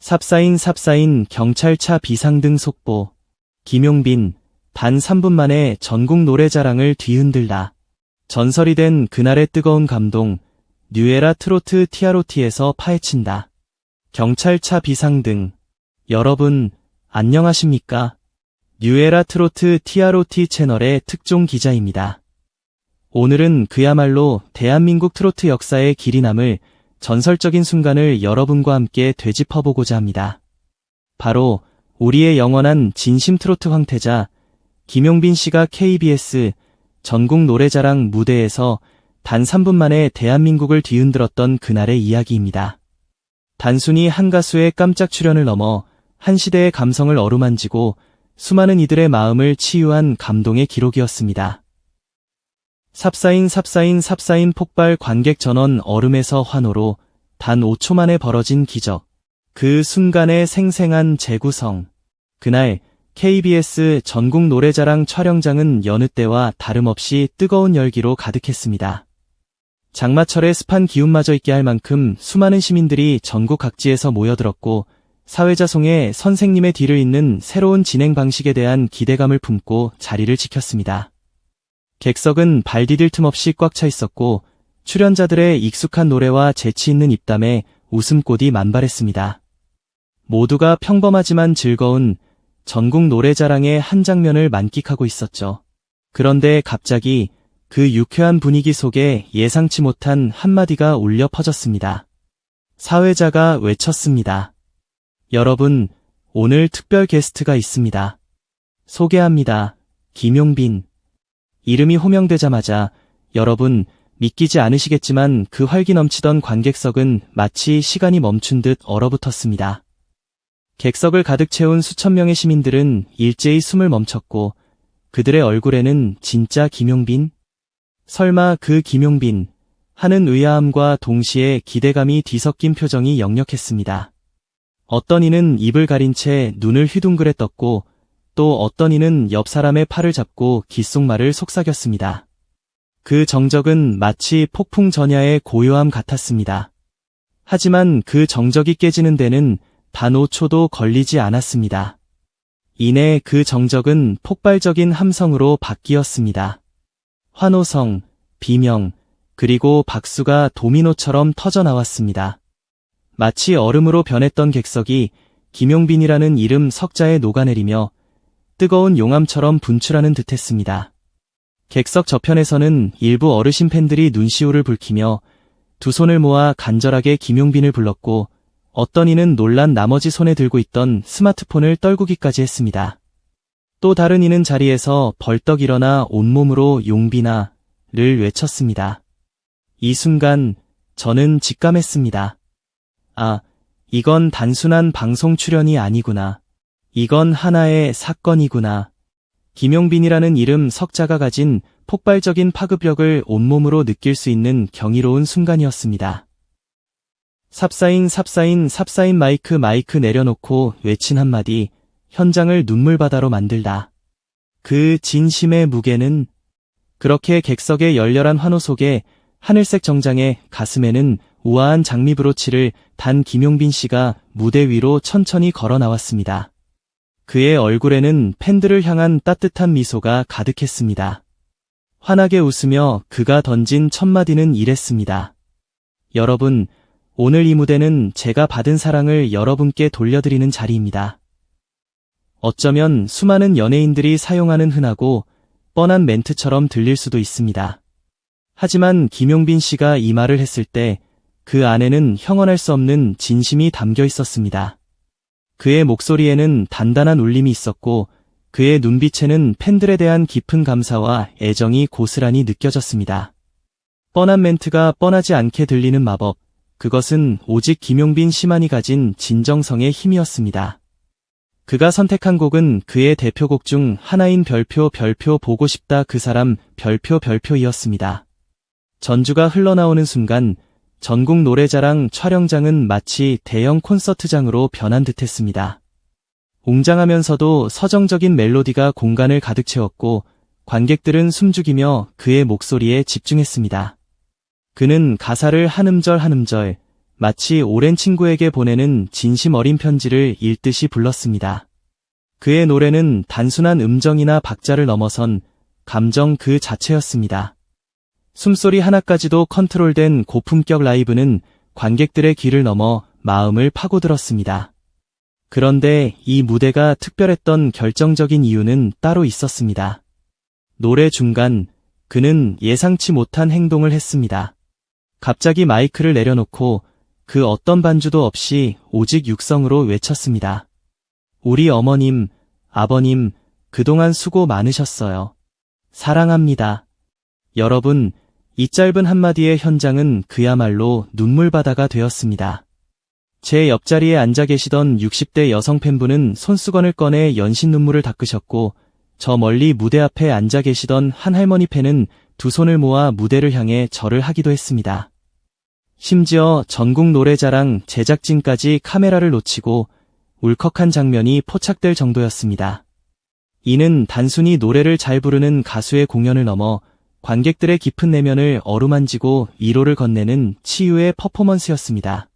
삽사인 경찰차 비상등 속보. 김용빈, 단 3분 만에 전국 노래자랑을 뒤흔들다. 전설이 된 그날의 뜨거운 감동, 뉴에라 트로트 TROT에서 파헤친다. 경찰차 비상등. 여러분, 안녕하십니까? 뉴에라 트로트 TROT 채널의 특종 기자입니다. 오늘은 그야말로 대한민국 트로트 역사의 길이 남을 전설적인 순간을 여러분과 함께 되짚어보고자 합니다. 바로 우리의 영원한 진심 트로트 황태자 김용빈 씨가 KBS 전국 노래자랑 무대에서 단 3분 만에 대한민국을 뒤흔들었던 그날의 이야기입니다. 단순히 한 가수의 깜짝 출연을 넘어 한 시대의 감성을 어루만지고 수많은 이들의 마음을 치유한 감동의 기록이었습니다. 삽사인 폭발 관객 전원 얼음에서 환호로 단 5초 만에 벌어진 기적. 그 순간의 생생한 재구성. 그날 KBS 전국 노래자랑 촬영장은 여느 때와 다름없이 뜨거운 열기로 가득했습니다. 장마철의 습한 기운마저 있게 할 만큼 수많은 시민들이 전국 각지에서 모여들었고 사회자송의 선생님의 뒤를 잇는 새로운 진행 방식에 대한 기대감을 품고 자리를 지켰습니다. 객석은 발 디딜 틈 없이 꽉 차 있었고 출연자들의 익숙한 노래와 재치 있는 입담에 웃음꽃이 만발했습니다. 모두가 평범하지만 즐거운 전국 노래자랑의 한 장면을 만끽하고 있었죠. 그런데 갑자기 그 유쾌한 분위기 속에 예상치 못한 한마디가 울려 퍼졌습니다. 사회자가 외쳤습니다. 여러분, 오늘 특별 게스트가 있습니다. 소개합니다. 김용빈. 이름이 호명되자마자 여러분 믿기지 않으시겠지만 그 활기 넘치던 관객석은 마치 시간이 멈춘 듯 얼어붙었습니다. 객석을 가득 채운 수천 명의 시민들은 일제히 숨을 멈췄고 그들의 얼굴에는 진짜 김용빈? 설마 그 김용빈? 하는 의아함과 동시에 기대감이 뒤섞인 표정이 역력했습니다. 어떤 이는 입을 가린 채 눈을 휘둥그레 떴고 또 어떤 이는 옆 사람의 팔을 잡고 귓속말을 속삭였습니다. 그 정적은 마치 폭풍 전야의 고요함 같았습니다. 하지만 그 정적이 깨지는 데는 단 5초도 걸리지 않았습니다. 이내 그 정적은 폭발적인 함성으로 바뀌었습니다. 환호성, 비명, 그리고 박수가 도미노처럼 터져나왔습니다. 마치 얼음으로 변했던 객석이 김용빈이라는 이름 석자에 녹아내리며 뜨거운 용암처럼 분출하는 듯했습니다. 객석 저편에서는 일부 어르신 팬들이 눈시울을 붉히며 두 손을 모아 간절하게 김용빈을 불렀고 어떤 이는 놀란 나머지 손에 들고 있던 스마트폰을 떨구기까지 했습니다. 또 다른 이는 자리에서 벌떡 일어나 온몸으로 용빈아를 외쳤습니다. 이 순간 저는 직감했습니다. 아, 이건 단순한 방송 출연이 아니구나. 이건 하나의 사건이구나. 김용빈이라는 이름 석자가 가진 폭발적인 파급력을 온몸으로 느낄 수 있는 경이로운 순간이었습니다. 삽사인 마이크 내려놓고 외친 한마디, 현장을 눈물바다로 만들다. 그 진심의 무게는 그렇게 객석의 열렬한 환호 속에 하늘색 정장에 가슴에는 우아한 장미 브로치를 단 김용빈 씨가 무대 위로 천천히 걸어 나왔습니다. 그의 얼굴에는 팬들을 향한 따뜻한 미소가 가득했습니다. 환하게 웃으며 그가 던진 첫 마디는 이랬습니다. 여러분, 오늘 이 무대는 제가 받은 사랑을 여러분께 돌려드리는 자리입니다. 어쩌면 수많은 연예인들이 사용하는 흔하고 뻔한 멘트처럼 들릴 수도 있습니다. 하지만 김용빈 씨가 이 말을 했을 때 그 안에는 형언할 수 없는 진심이 담겨 있었습니다. 그의 목소리에는 단단한 울림이 있었고 그의 눈빛에는 팬들에 대한 깊은 감사와 애정이 고스란히 느껴졌습니다. 뻔한 멘트가 뻔하지 않게 들리는 마법, 그것은 오직 김용빈 씨만이 가진 진정성의 힘이었습니다. 그가 선택한 곡은 그의 대표곡 중 하나인 별표 보고 싶다 그 사람 별표이었습니다. 전주가 흘러나오는 순간 전국 노래자랑 촬영장은 마치 대형 콘서트장으로 변한 듯했습니다. 웅장하면서도 서정적인 멜로디가 공간을 가득 채웠고 관객들은 숨죽이며 그의 목소리에 집중했습니다. 그는 가사를 한 음절 한 음절, 마치 오랜 친구에게 보내는 진심 어린 편지를 읽듯이 불렀습니다. 그의 노래는 단순한 음정이나 박자를 넘어선 감정 그 자체였습니다. 숨소리 하나까지도 컨트롤된 고품격 라이브는 관객들의 귀를 넘어 마음을 파고들었습니다. 그런데 이 무대가 특별했던 결정적인 이유는 따로 있었습니다. 노래 중간 그는 예상치 못한 행동을 했습니다. 갑자기 마이크를 내려놓고 그 어떤 반주도 없이 오직 육성으로 외쳤습니다. 우리 어머님, 아버님, 그동안 수고 많으셨어요. 사랑합니다. 여러분, 이 짧은 한마디의 현장은 그야말로 눈물바다가 되었습니다. 제 옆자리에 앉아 계시던 60대 여성 팬분은 손수건을 꺼내 연신 눈물을 닦으셨고, 저 멀리 무대 앞에 앉아 계시던 한 할머니 팬은 두 손을 모아 무대를 향해 절을 하기도 했습니다. 심지어 전국 노래자랑 제작진까지 카메라를 놓치고 울컥한 장면이 포착될 정도였습니다. 이는 단순히 노래를 잘 부르는 가수의 공연을 넘어 관객들의 깊은 내면을 어루만지고 위로를 건네는 치유의 퍼포먼스였습니다.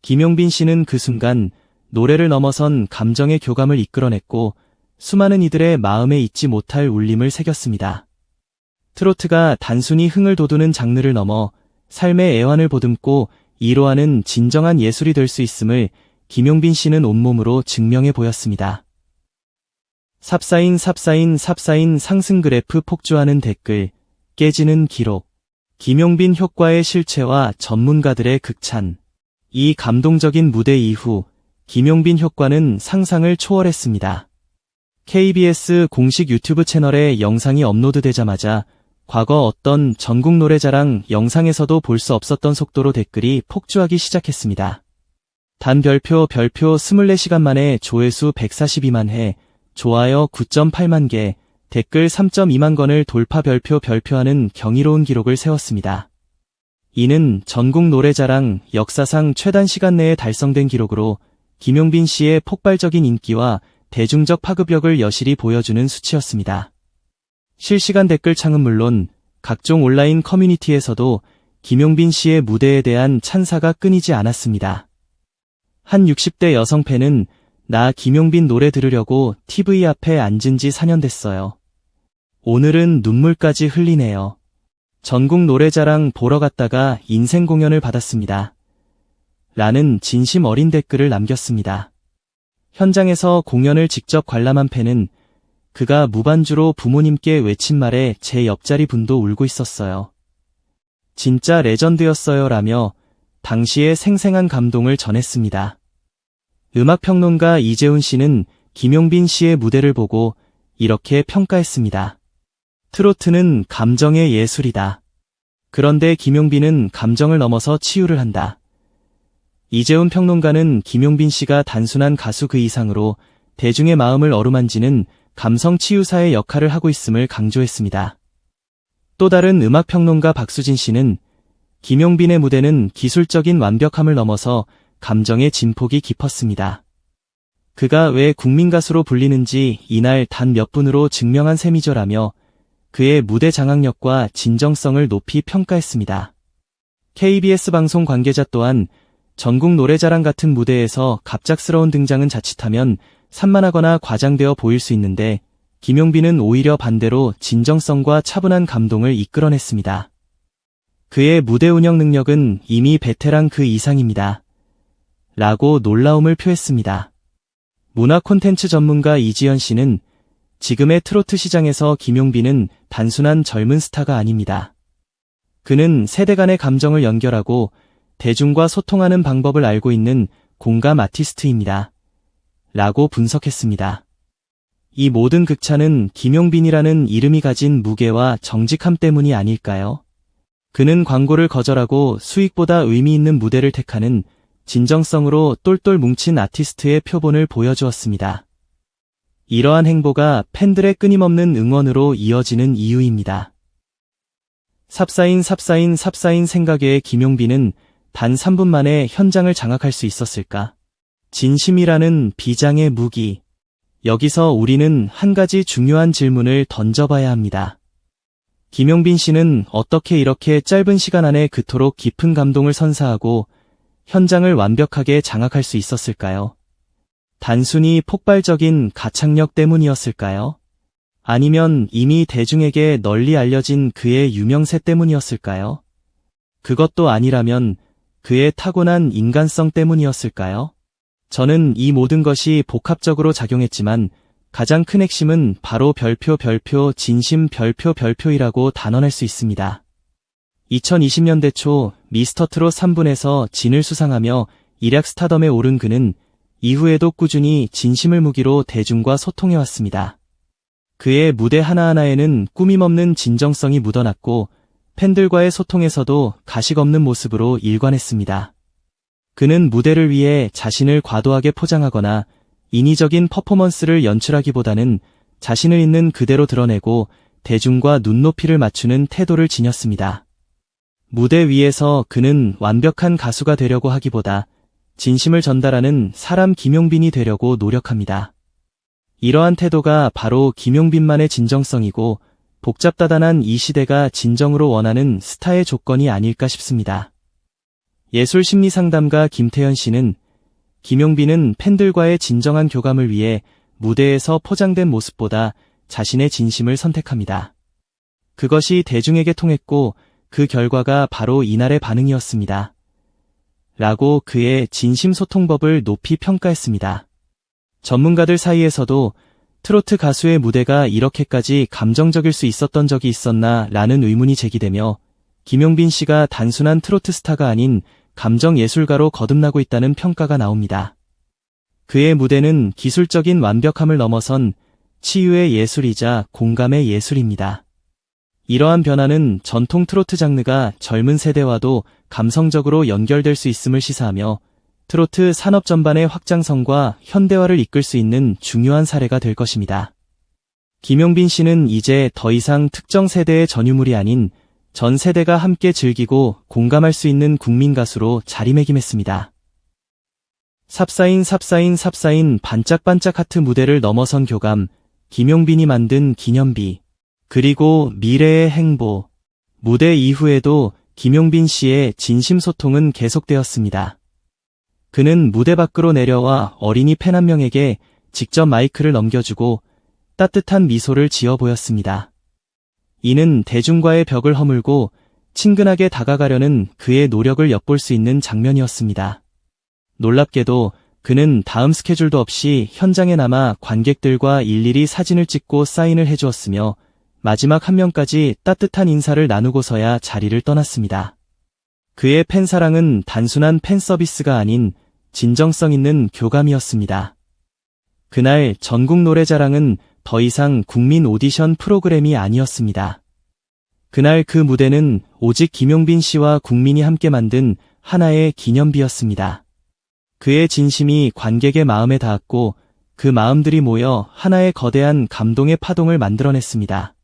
김용빈 씨는 그 순간 노래를 넘어선 감정의 교감을 이끌어냈고 수많은 이들의 마음에 잊지 못할 울림을 새겼습니다. 트로트가 단순히 흥을 돋우는 장르를 넘어 삶의 애환을 보듬고 위로하는 진정한 예술이 될 수 있음을 김용빈 씨는 온몸으로 증명해 보였습니다. 삽사인 상승 그래프 폭주하는 댓글, 깨지는 기록, 김용빈 효과의 실체와 전문가들의 극찬. 이 감동적인 무대 이후 김용빈 효과는 상상을 초월했습니다. KBS 공식 유튜브 채널에 영상이 업로드되자마자 과거 어떤 전국 노래자랑 영상에서도 볼 수 없었던 속도로 댓글이 폭주하기 시작했습니다. 단 별표 24시간 만에 조회수 142만 회, 좋아요 9.8만 개, 댓글 3.2만 건을 돌파 별표하는 경이로운 기록을 세웠습니다. 이는 전국 노래자랑 역사상 최단 시간 내에 달성된 기록으로 김용빈 씨의 폭발적인 인기와 대중적 파급력을 여실히 보여주는 수치였습니다. 실시간 댓글창은 물론 각종 온라인 커뮤니티에서도 김용빈 씨의 무대에 대한 찬사가 끊이지 않았습니다. 한 60대 여성 팬은 나 김용빈 노래 들으려고 TV 앞에 앉은 지 4년 됐어요. 오늘은 눈물까지 흘리네요. 전국 노래자랑 보러 갔다가 인생 공연을 받았습니다. 라는 진심 어린 댓글을 남겼습니다. 현장에서 공연을 직접 관람한 팬은 그가 무반주로 부모님께 외친 말에 제 옆자리 분도 울고 있었어요. 진짜 레전드였어요 라며 당시의 생생한 감동을 전했습니다. 음악평론가 이재훈 씨는 김용빈 씨의 무대를 보고 이렇게 평가했습니다. 트로트는 감정의 예술이다. 그런데 김용빈은 감정을 넘어서 치유를 한다. 이재훈 평론가는 김용빈 씨가 단순한 가수 그 이상으로 대중의 마음을 어루만지는 감성 치유사의 역할을 하고 있음을 강조했습니다. 또 다른 음악평론가 박수진 씨는 김용빈의 무대는 기술적인 완벽함을 넘어서 감정의 진폭이 깊었습니다. 그가 왜 국민가수로 불리는지 이날 단 몇 분으로 증명한 셈이죠라며 그의 무대 장악력과 진정성을 높이 평가했습니다. KBS 방송 관계자 또한 전국 노래자랑 같은 무대에서 갑작스러운 등장은 자칫하면 산만하거나 과장되어 보일 수 있는데 김용빈은 오히려 반대로 진정성과 차분한 감동을 이끌어냈습니다. 그의 무대 운영 능력은 이미 베테랑 그 이상입니다. 라고 놀라움을 표했습니다. 문화 콘텐츠 전문가 이지연 씨는 지금의 트로트 시장에서 김용빈은 단순한 젊은 스타가 아닙니다. 그는 세대 간의 감정을 연결하고 대중과 소통하는 방법을 알고 있는 공감 아티스트입니다. 라고 분석했습니다. 이 모든 극찬은 김용빈이라는 이름이 가진 무게와 정직함 때문이 아닐까요? 그는 광고를 거절하고 수익보다 의미 있는 무대를 택하는 진정성으로 똘똘 뭉친 아티스트의 표본을 보여주었습니다. 이러한 행보가 팬들의 끊임없는 응원으로 이어지는 이유입니다. 삽사인 생각외의 김용빈은 단 3분 만에 현장을 장악할 수 있었을까? 진심이라는 비장의 무기. 여기서 우리는 한 가지 중요한 질문을 던져봐야 합니다. 김용빈 씨는 어떻게 이렇게 짧은 시간 안에 그토록 깊은 감동을 선사하고 현장을 완벽하게 장악할 수 있었을까요? 단순히 폭발적인 가창력 때문이었을까요? 아니면 이미 대중에게 널리 알려진 그의 유명세 때문이었을까요? 그것도 아니라면 그의 타고난 인간성 때문이었을까요? 저는 이 모든 것이 복합적으로 작용했지만 가장 큰 핵심은 바로 별표 진심 별표이라고 단언할 수 있습니다. 2020년대 초 미스터 트롯 3분에서 진을 수상하며 일약 스타덤에 오른 그는 이후에도 꾸준히 진심을 무기로 대중과 소통해왔습니다. 그의 무대 하나하나에는 꾸밈없는 진정성이 묻어났고 팬들과의 소통에서도 가식 없는 모습으로 일관했습니다. 그는 무대를 위해 자신을 과도하게 포장하거나 인위적인 퍼포먼스를 연출하기보다는 자신을 있는 그대로 드러내고 대중과 눈높이를 맞추는 태도를 지녔습니다. 무대 위에서 그는 완벽한 가수가 되려고 하기보다 진심을 전달하는 사람 김용빈이 되려고 노력합니다. 이러한 태도가 바로 김용빈만의 진정성이고 복잡다단한 이 시대가 진정으로 원하는 스타의 조건이 아닐까 싶습니다. 예술심리상담가 김태현 씨는 김용빈은 팬들과의 진정한 교감을 위해 무대에서 포장된 모습보다 자신의 진심을 선택합니다. 그것이 대중에게 통했고 그 결과가 바로 이날의 반응이었습니다. 라고 그의 진심소통법을 높이 평가했습니다. 전문가들 사이에서도 트로트 가수의 무대가 이렇게까지 감정적일 수 있었던 적이 있었나 라는 의문이 제기되며 김용빈 씨가 단순한 트로트 스타가 아닌 감정예술가로 거듭나고 있다는 평가가 나옵니다. 그의 무대는 기술적인 완벽함을 넘어선 치유의 예술이자 공감의 예술입니다. 이러한 변화는 전통 트로트 장르가 젊은 세대와도 감성적으로 연결될 수 있음을 시사하며 트로트 산업 전반의 확장성과 현대화를 이끌 수 있는 중요한 사례가 될 것입니다. 김용빈 씨는 이제 더 이상 특정 세대의 전유물이 아닌 전 세대가 함께 즐기고 공감할 수 있는 국민 가수로 자리매김했습니다. 삽사인 반짝반짝 하트 무대를 넘어선 교감, 김용빈이 만든 기념비, 그리고 미래의 행보. 무대 이후에도 김용빈 씨의 진심소통은 계속되었습니다. 그는 무대 밖으로 내려와 어린이 팬 한 명에게 직접 마이크를 넘겨주고 따뜻한 미소를 지어 보였습니다. 이는 대중과의 벽을 허물고 친근하게 다가가려는 그의 노력을 엿볼 수 있는 장면이었습니다. 놀랍게도 그는 다음 스케줄도 없이 현장에 남아 관객들과 일일이 사진을 찍고 사인을 해주었으며 마지막 한 명까지 따뜻한 인사를 나누고서야 자리를 떠났습니다. 그의 팬사랑은 단순한 팬 서비스가 아닌 진정성 있는 교감이었습니다. 그날 전국 노래자랑은 더 이상 국민 오디션 프로그램이 아니었습니다. 그날 그 무대는 오직 김용빈 씨와 국민이 함께 만든 하나의 기념비였습니다. 그의 진심이 관객의 마음에 닿았고 그 마음들이 모여 하나의 거대한 감동의 파동을 만들어냈습니다.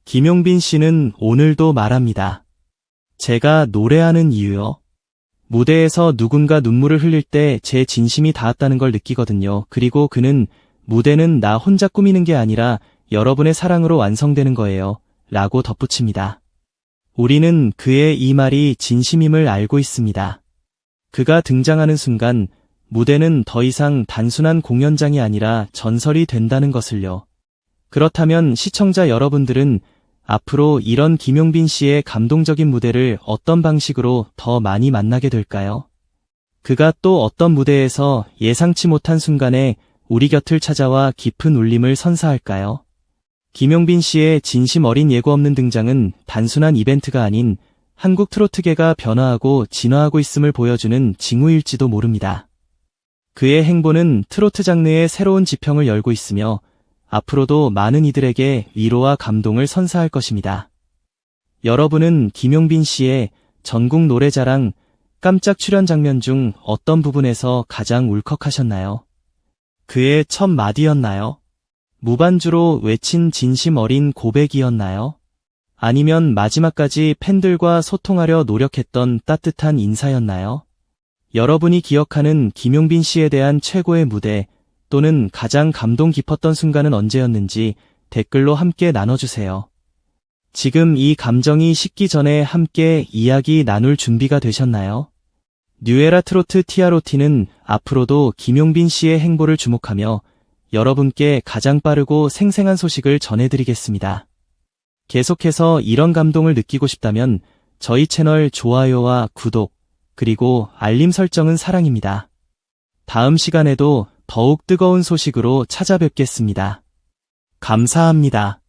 김용빈 씨는 오늘도 말합니다. 제가 노래하는 이유요? 무대에서 누군가 눈물을 흘릴 때 제 진심이 닿았다는 걸 느끼거든요. 그리고 그는 무대는 나 혼자 꾸미는 게 아니라 여러분의 사랑으로 완성되는 거예요. 라고 덧붙입니다. 우리는 그의 이 말이 진심임을 알고 있습니다. 그가 등장하는 순간 무대는 더 이상 단순한 공연장이 아니라 전설이 된다는 것을요. 그렇다면 시청자 여러분들은 앞으로 이런 김용빈 씨의 감동적인 무대를 어떤 방식으로 더 많이 만나게 될까요? 그가 또 어떤 무대에서 예상치 못한 순간에 우리 곁을 찾아와 깊은 울림을 선사할까요? 김용빈 씨의 진심 어린 예고 없는 등장은 단순한 이벤트가 아닌 한국 트로트계가 변화하고 진화하고 있음을 보여주는 징후일지도 모릅니다. 그의 행보는 트로트 장르의 새로운 지평을 열고 있으며 앞으로도 많은 이들에게 위로와 감동을 선사할 것입니다. 여러분은 김용빈 씨의 전국 노래자랑 깜짝 출연 장면 중 어떤 부분에서 가장 울컥하셨나요? 그의 첫 마디였나요? 무반주로 외친 진심 어린 고백이었나요? 아니면 마지막까지 팬들과 소통하려 노력했던 따뜻한 인사였나요? 여러분이 기억하는 김용빈 씨에 대한 최고의 무대 또는 가장 감동 깊었던 순간은 언제였는지 댓글로 함께 나눠주세요. 지금 이 감정이 식기 전에 함께 이야기 나눌 준비가 되셨나요? 뉴에라 트로트 TROT는 앞으로도 김용빈 씨의 행보를 주목하며 여러분께 가장 빠르고 생생한 소식을 전해드리겠습니다. 계속해서 이런 감동을 느끼고 싶다면 저희 채널 좋아요와 구독, 그리고 알림 설정은 사랑입니다. 다음 시간에도 더욱 뜨거운 소식으로 찾아뵙겠습니다. 감사합니다.